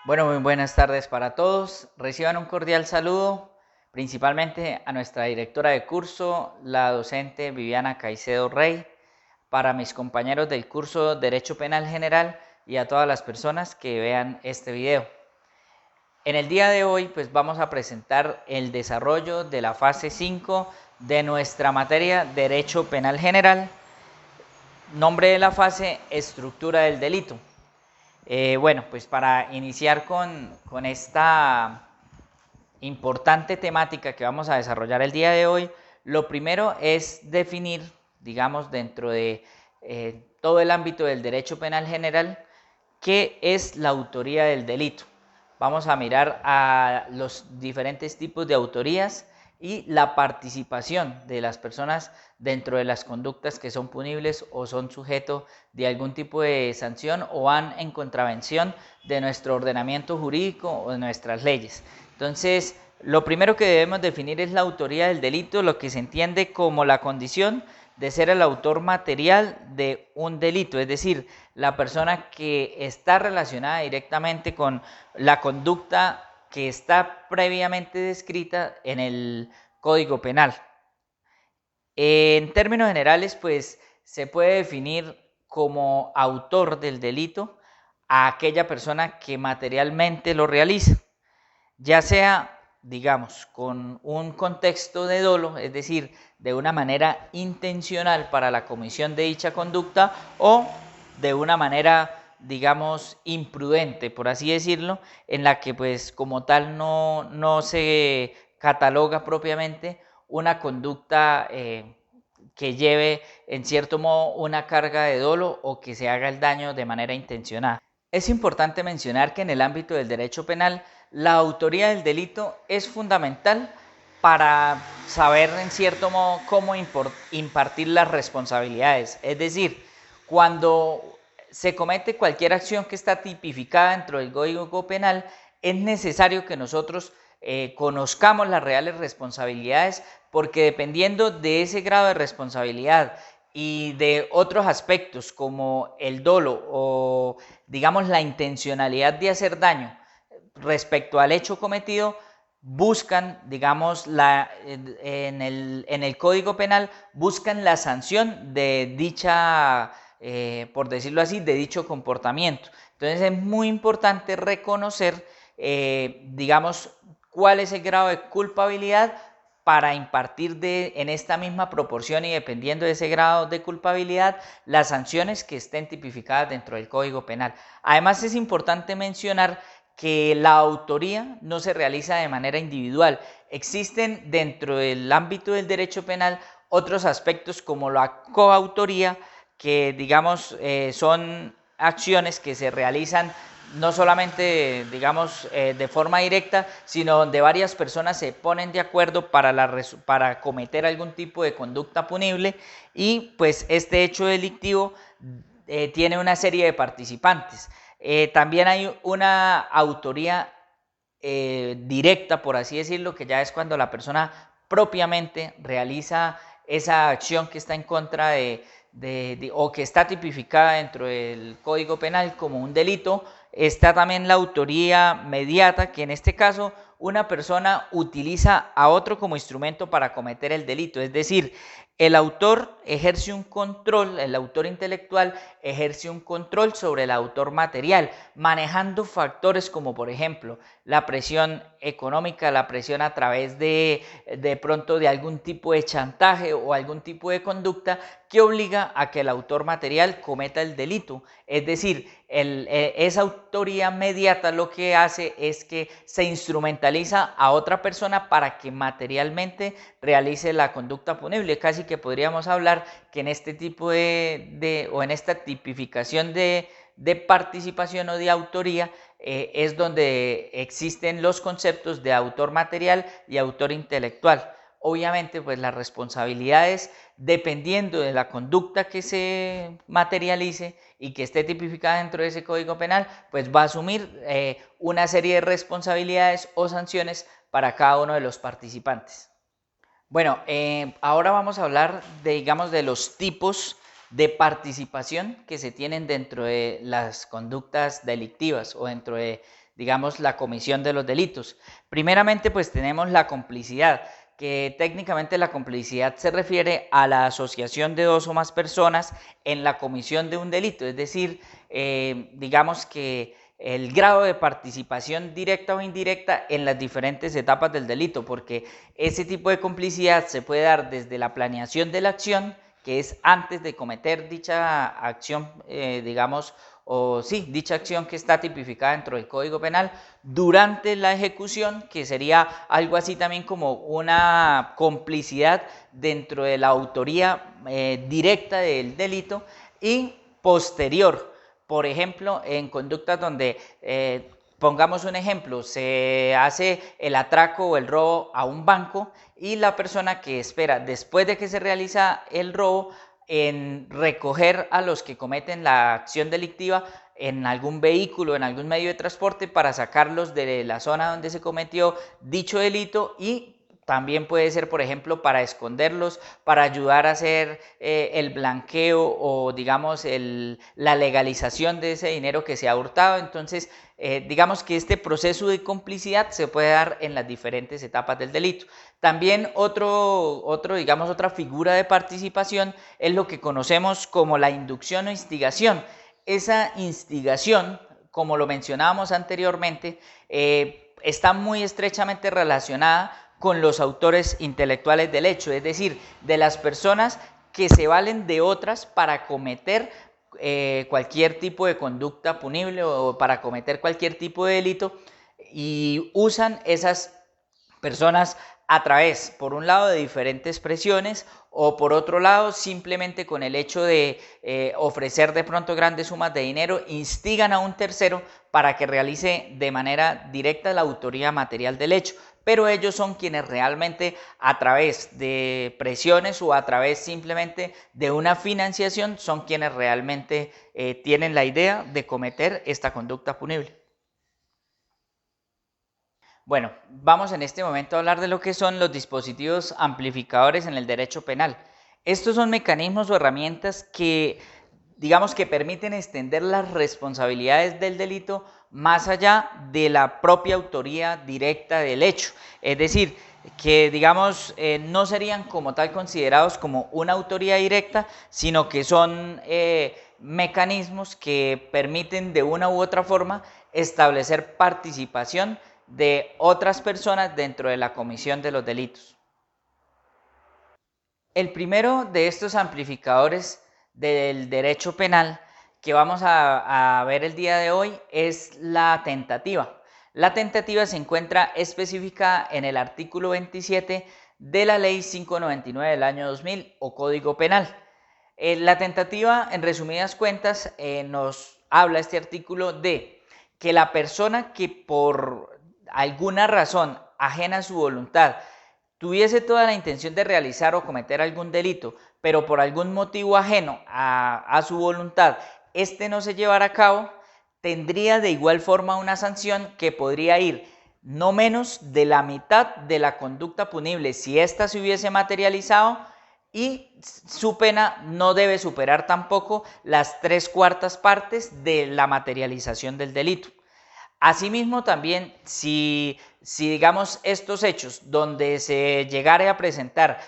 Bueno, muy buenas tardes para todos. Reciban un cordial saludo, principalmente a nuestra directora de curso, la docente Viviana Caicedo Rey, para mis compañeros del curso Derecho Penal General y a todas las personas que vean este video. En el día de hoy, pues vamos a presentar el desarrollo de la fase 5 de nuestra materia Derecho Penal General. Nombre de la fase, estructura del delito. Bueno, pues para iniciar con esta importante temática que vamos a desarrollar el día de hoy, lo primero es definir, digamos, dentro de todo el ámbito del derecho penal general, qué es la autoría del delito. Vamos a mirar a los diferentes tipos de autorías y la participación de las personas dentro de las conductas que son punibles o son sujeto de algún tipo de sanción o van en contravención de nuestro ordenamiento jurídico o de nuestras leyes. Entonces, lo primero que debemos definir es la autoría del delito, lo que se entiende como la condición de ser el autor material de un delito, es decir, la persona que está relacionada directamente con la conducta que está previamente descrita en el Código Penal. En términos generales, pues se puede definir como autor del delito a aquella persona que materialmente lo realiza, ya sea, digamos, con un contexto de dolo, es decir, de una manera intencional para la comisión de dicha conducta o de una manera, digamos, imprudente, por así decirlo, en la que pues como tal no se cataloga propiamente una conducta que lleve en cierto modo una carga de dolo o que se haga el daño de manera intencionada. Es importante mencionar que en el ámbito del derecho penal la autoría del delito es fundamental para saber en cierto modo cómo impartir las responsabilidades. Es decir, cuando se comete cualquier acción que está tipificada dentro del Código Penal, es necesario que nosotros conozcamos las reales responsabilidades, porque dependiendo de ese grado de responsabilidad y de otros aspectos como el dolo o digamos la intencionalidad de hacer daño respecto al hecho cometido, buscan, digamos, en el Código Penal, buscan la sanción de dicha, por decirlo así, de dicho comportamiento. Entonces es muy importante reconocer, digamos, cuál es el grado de culpabilidad para impartir en esta misma proporción y dependiendo de ese grado de culpabilidad, las sanciones que estén tipificadas dentro del Código Penal. Además es importante mencionar que la autoría no se realiza de manera individual. Existen dentro del ámbito del derecho penal otros aspectos como la coautoría, que digamos son acciones que se realizan no solamente, digamos, de forma directa, sino donde varias personas se ponen de acuerdo para cometer algún tipo de conducta punible y pues este hecho delictivo tiene una serie de participantes. También hay una autoría directa, por así decirlo, que ya es cuando la persona propiamente realiza esa acción que está en contra o que está tipificada dentro del Código Penal como un delito. Está también la autoría mediata, que en este caso una persona utiliza a otro como instrumento para cometer el delito, es decir, el autor ejerce un control, el autor intelectual ejerce un control sobre el autor material, manejando factores como por ejemplo la presión económica, la presión a través de pronto de algún tipo de chantaje o algún tipo de conducta que obliga a que el autor material cometa el delito. Es decir, esa autoría mediata lo que hace es que se instrumentaliza a otra persona para que materialmente realice la conducta punible. Casi que podríamos hablar que en este tipo o en esta tipificación de participación o de autoría es donde existen los conceptos de autor material y autor intelectual. Obviamente, pues las responsabilidades, dependiendo de la conducta que se materialice y que esté tipificada dentro de ese Código Penal, pues va a asumir una serie de responsabilidades o sanciones para cada uno de los participantes. Bueno, ahora vamos a hablar de, digamos, de los tipos de participación que se tienen dentro de las conductas delictivas o dentro de, digamos, la comisión de los delitos. Primeramente, pues tenemos la complicidad, que técnicamente la complicidad se refiere a la asociación de dos o más personas en la comisión de un delito, es decir, digamos que el grado de participación directa o indirecta en las diferentes etapas del delito, porque ese tipo de complicidad se puede dar desde la planeación de la acción, que es antes de cometer dicha acción, digamos, o sí, dicha acción que está tipificada dentro del Código Penal, durante la ejecución, que sería algo así también como una complicidad dentro de la autoría directa del delito, y posterior, por ejemplo, en conductas donde, pongamos un ejemplo, se hace el atraco o el robo a un banco y la persona que espera después de que se realiza el robo en recoger a los que cometen la acción delictiva en algún vehículo, en algún medio de transporte, para sacarlos de la zona donde se cometió dicho delito, y también puede ser, por ejemplo, para esconderlos, para ayudar a hacer el blanqueo o, digamos, la legalización de ese dinero que se ha hurtado. Entonces, digamos que este proceso de complicidad se puede dar en las diferentes etapas del delito. También digamos, otra figura de participación es lo que conocemos como la inducción o instigación. Esa instigación, como lo mencionábamos anteriormente, está muy estrechamente relacionada con los autores intelectuales del hecho, es decir, de las personas que se valen de otras para cometer cualquier tipo de conducta punible o para cometer cualquier tipo de delito, y usan esas personas a través, por un lado, de diferentes presiones, o por otro lado, simplemente con el hecho de ofrecer de pronto grandes sumas de dinero, instigan a un tercero para que realice de manera directa la autoría material del hecho. Pero ellos son quienes realmente, a través de presiones o a través simplemente de una financiación, son quienes realmente tienen la idea de cometer esta conducta punible. Bueno, vamos en este momento a hablar de lo que son los dispositivos amplificadores en el derecho penal. Estos son mecanismos o herramientas que, digamos, que permiten extender las responsabilidades del delito más allá de la propia autoría directa del hecho. Es decir, que, digamos, no serían como tal considerados como una autoría directa, sino que son mecanismos que permiten de una u otra forma establecer participación de otras personas dentro de la comisión de los delitos. El primero de estos amplificadores del derecho penal que vamos a ver el día de hoy es la tentativa. La tentativa se encuentra especificada en el artículo 27 de la Ley 599 del año 2000 o Código Penal. La tentativa, en resumidas cuentas, nos habla este artículo de que la persona que por alguna razón ajena a su voluntad tuviese toda la intención de realizar o cometer algún delito, pero por algún motivo ajeno a su voluntad este no se llevara a cabo, tendría de igual forma una sanción que podría ir no menos de la mitad de la conducta punible si ésta se hubiese materializado, y su pena no debe superar tampoco las 3/4 partes de la materialización del delito. Asimismo, también si digamos estos hechos donde se llegare a presentar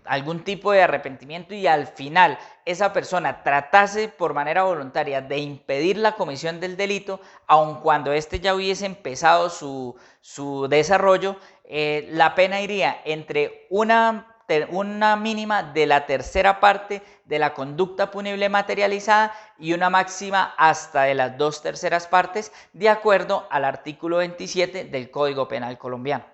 algún tipo de arrepentimiento y al final esa persona tratase por manera voluntaria de impedir la comisión del delito, aun cuando éste ya hubiese empezado su desarrollo, la pena iría entre una mínima de la 1/3 parte de la conducta punible materializada y una máxima hasta de las 2/3 partes, de acuerdo al artículo 27 del Código Penal colombiano.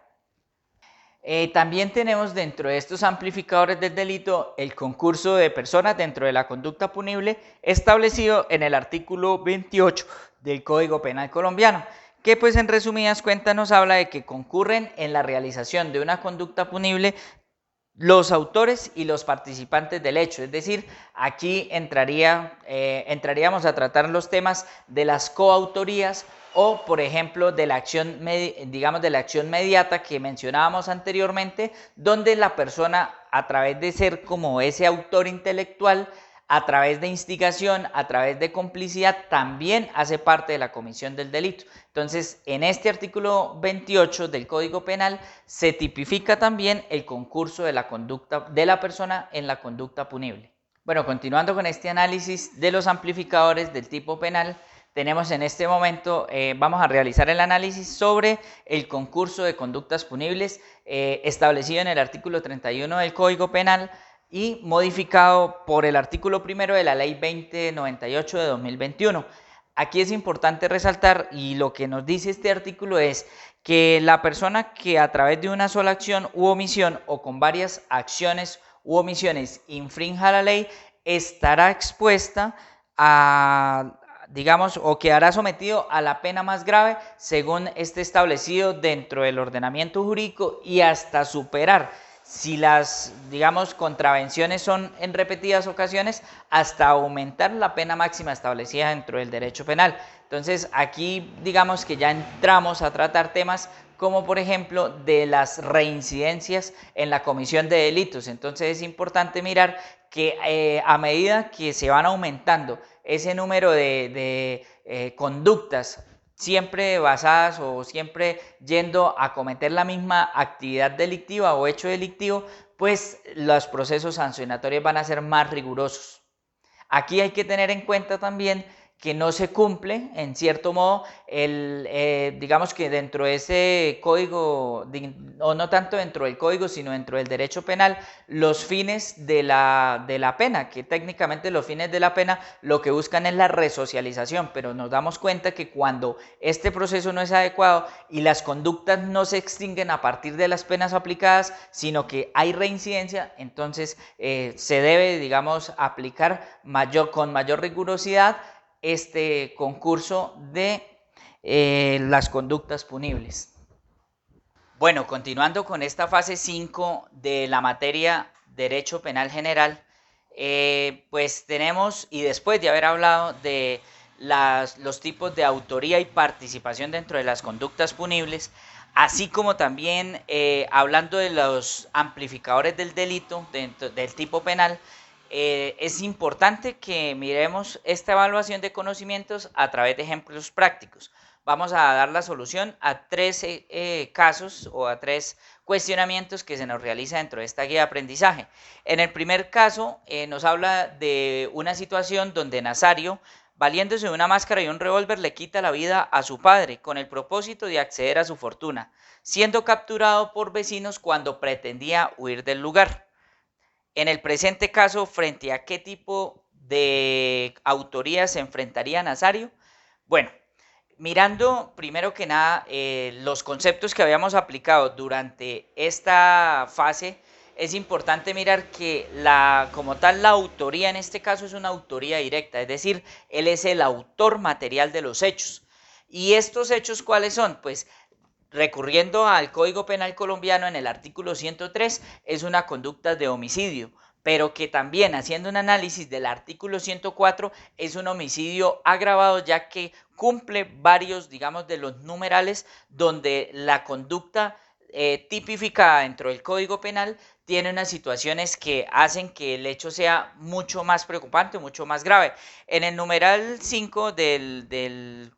También tenemos dentro de estos amplificadores del delito el concurso de personas dentro de la conducta punible establecido en el artículo 28 del Código Penal colombiano, que pues en resumidas cuentas nos habla de que concurren en la realización de una conducta punible los autores y los participantes del hecho. Es decir, aquí entraríamos a tratar los temas de las coautorías o, por ejemplo, de la acción, digamos, de la acción mediata que mencionábamos anteriormente, donde la persona, a través de ser como ese autor intelectual, a través de instigación, a través de complicidad, también hace parte de la comisión del delito. Entonces, en este artículo 28 del Código Penal se tipifica también el concurso de la conducta de la persona en la conducta punible. Bueno, continuando con este análisis de los amplificadores del tipo penal, tenemos en este momento, vamos a realizar el análisis sobre el concurso de conductas punibles establecido en el artículo 31 del Código Penal y modificado por el artículo 1 de la Ley 2098 de 2021. Aquí es importante resaltar, y lo que nos dice este artículo es que la persona que a través de una sola acción u omisión o con varias acciones u omisiones infrinja la ley estará expuesta a, digamos, o quedará sometido a la pena más grave según esté establecido dentro del ordenamiento jurídico y hasta superar, si las, digamos, contravenciones son en repetidas ocasiones, hasta aumentar la pena máxima establecida dentro del derecho penal. Entonces aquí digamos que ya entramos a tratar temas como por ejemplo de las reincidencias en la comisión de delitos. Entonces es importante mirar que a medida que se van aumentando ese número de conductas siempre basadas o siempre yendo a cometer la misma actividad delictiva o hecho delictivo, pues los procesos sancionatorios van a ser más rigurosos. Aquí hay que tener en cuenta también que no se cumple, en cierto modo, digamos que dentro de ese código, o no tanto dentro del código, sino dentro del derecho penal, los fines de la pena, que técnicamente los fines de la pena lo que buscan es la resocialización, pero nos damos cuenta que cuando este proceso no es adecuado y las conductas no se extinguen a partir de las penas aplicadas, sino que hay reincidencia, entonces se debe, digamos, aplicar con mayor rigurosidad este concurso de las conductas punibles. Bueno, continuando con esta fase 5 de la materia Derecho Penal General, pues tenemos, y después de haber hablado de los tipos de autoría y participación dentro de las conductas punibles, así como también hablando de los amplificadores del delito dentro del tipo penal, es importante que miremos esta evaluación de conocimientos a través de ejemplos prácticos. Vamos a dar la solución a 3 casos o a 3 cuestionamientos que se nos realiza dentro de esta guía de aprendizaje. En el primer caso nos habla de una situación donde Nazario, valiéndose de una máscara y un revólver, le quita la vida a su padre con el propósito de acceder a su fortuna, siendo capturado por vecinos cuando pretendía huir del lugar. En el presente caso, ¿frente a qué tipo de autoría se enfrentaría Nazario? Bueno, mirando primero que nada los conceptos que habíamos aplicado durante esta fase, es importante mirar que como tal la autoría en este caso es una autoría directa, es decir, él es el autor material de los hechos. ¿Y estos hechos cuáles son? Pues recurriendo al Código Penal colombiano en el artículo 103 es una conducta de homicidio, pero que también haciendo un análisis del artículo 104 es un homicidio agravado, ya que cumple varios, digamos, de los numerales donde la conducta tipificada dentro del Código Penal tiene unas situaciones que hacen que el hecho sea mucho más preocupante, mucho más grave. En el numeral 5 del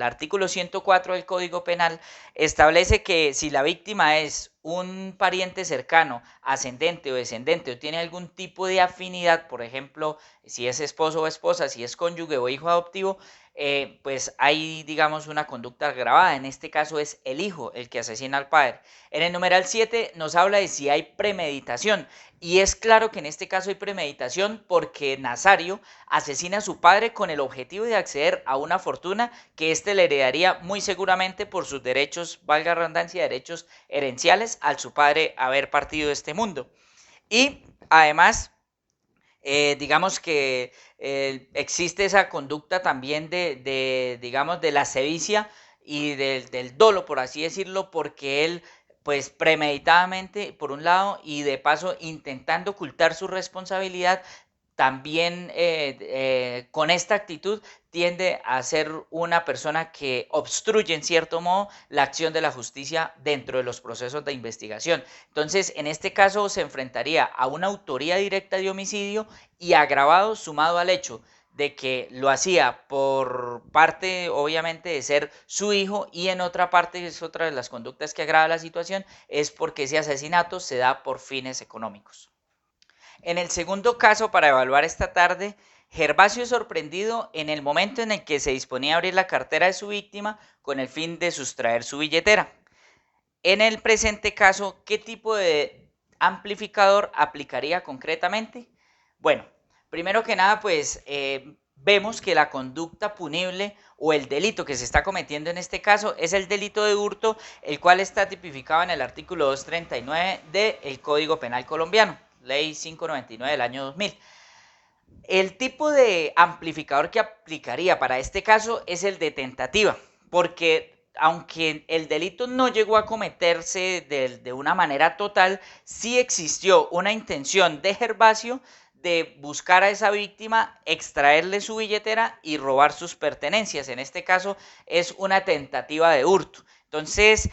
artículo 104 del Código Penal establece que si la víctima es un pariente cercano, ascendente o descendente, o tiene algún tipo de afinidad, por ejemplo, si es esposo o esposa, si es cónyuge o hijo adoptivo, pues hay, digamos, una conducta agravada. En este caso es el hijo el que asesina al padre. En el numeral 7 nos habla de si hay premeditación. Y es claro que en este caso hay premeditación porque Nazario asesina a su padre con el objetivo de acceder a una fortuna que éste le heredaría muy seguramente por sus derechos, valga la redundancia, derechos herenciales al su padre haber partido de este mundo. Y además, digamos que existe esa conducta también digamos, de la sevicia y del dolo, por así decirlo, porque él pues premeditadamente, por un lado, y de paso intentando ocultar su responsabilidad, también con esta actitud tiende a ser una persona que obstruye en cierto modo la acción de la justicia dentro de los procesos de investigación. Entonces, en este caso se enfrentaría a una autoría directa de homicidio y agravado sumado al hecho de que lo hacía por parte, obviamente, de ser su hijo, y en otra parte, es otra de las conductas que agrava la situación, es porque ese asesinato se da por fines económicos. En el segundo caso, para evaluar esta tarde, Gervasio es sorprendido en el momento en el que se disponía a abrir la cartera de su víctima con el fin de sustraer su billetera. En el presente caso, ¿qué tipo de amplificador aplicaría concretamente? Bueno, primero que nada, pues vemos que la conducta punible o el delito que se está cometiendo en este caso es el delito de hurto, el cual está tipificado en el artículo 239 del Código Penal colombiano, Ley 599 del año 2000. El tipo de amplificador que aplicaría para este caso es el de tentativa, porque aunque el delito no llegó a cometerse de una manera total, sí existió una intención de Gervasio de buscar a esa víctima, extraerle su billetera y robar sus pertenencias. En este caso es una tentativa de hurto. Entonces,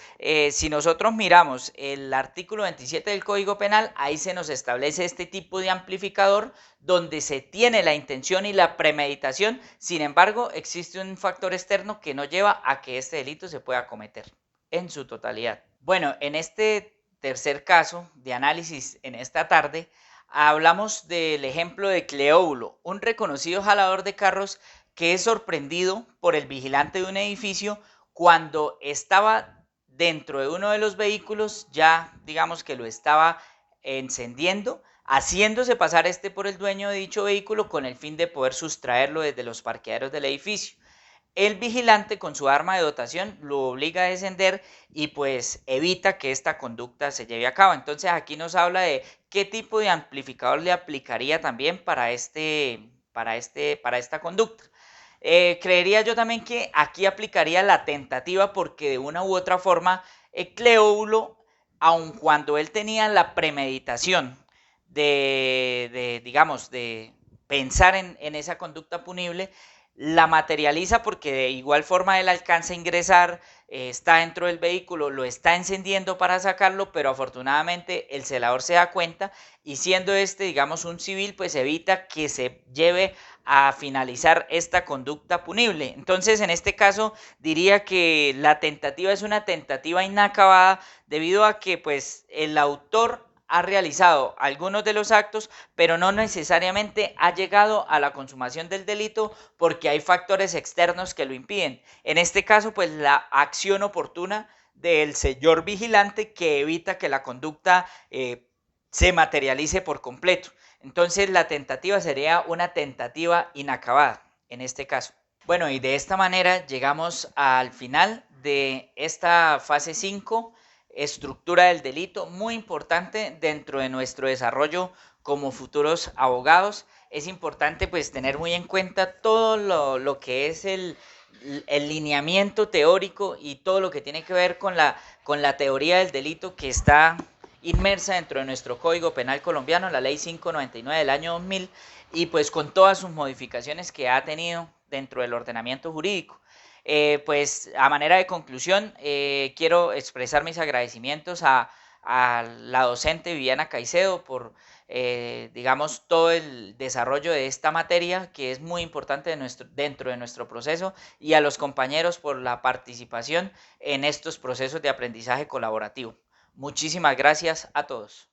si nosotros miramos el artículo 27 del Código Penal, ahí se nos establece este tipo de amplificador donde se tiene la intención y la premeditación. Sin embargo, existe un factor externo que no lleva a que este delito se pueda cometer en su totalidad. Bueno, en este tercer caso de análisis en esta tarde, hablamos del ejemplo de Cleóbulo, un reconocido jalador de carros que es sorprendido por el vigilante de un edificio cuando estaba dentro de uno de los vehículos, ya digamos que lo estaba encendiendo, haciéndose pasar por el dueño de dicho vehículo con el fin de poder sustraerlo desde los parqueaderos del edificio. El vigilante con su arma de dotación lo obliga a descender y pues evita que esta conducta se lleve a cabo. Entonces aquí nos habla de qué tipo de amplificador le aplicaría también para esta conducta. Creería yo también que aquí aplicaría la tentativa, porque de una u otra forma Cleóbulo, aun cuando él tenía la premeditación digamos, de pensar en esa conducta punible, la materializa porque de igual forma él alcanza a ingresar, está dentro del vehículo, lo está encendiendo para sacarlo, pero afortunadamente el celador se da cuenta y, siendo digamos, un civil, pues evita que se lleve a finalizar esta conducta punible. Entonces, en este caso diría que la tentativa es una tentativa inacabada, debido a que pues el autor ha realizado algunos de los actos, pero no necesariamente ha llegado a la consumación del delito, porque hay factores externos que lo impiden. En este caso, pues la acción oportuna del señor vigilante, que evita que la conducta se materialice por completo. Entonces, la tentativa sería una tentativa inacabada en este caso. Bueno, y de esta manera llegamos al final de esta fase 5, estructura del delito, muy importante dentro de nuestro desarrollo como futuros abogados. Es importante pues tener muy en cuenta todo lo que es el lineamiento teórico y todo lo que tiene que ver con la teoría del delito, que está inmersa dentro de nuestro Código Penal colombiano, la Ley 599 del año 2000, y pues con todas sus modificaciones que ha tenido dentro del ordenamiento jurídico. Pues a manera de conclusión, quiero expresar mis agradecimientos a la docente Viviana Caicedo por, digamos, todo el desarrollo de esta materia, que es muy importante dentro de nuestro proceso, y a los compañeros por la participación en estos procesos de aprendizaje colaborativo. Muchísimas gracias a todos.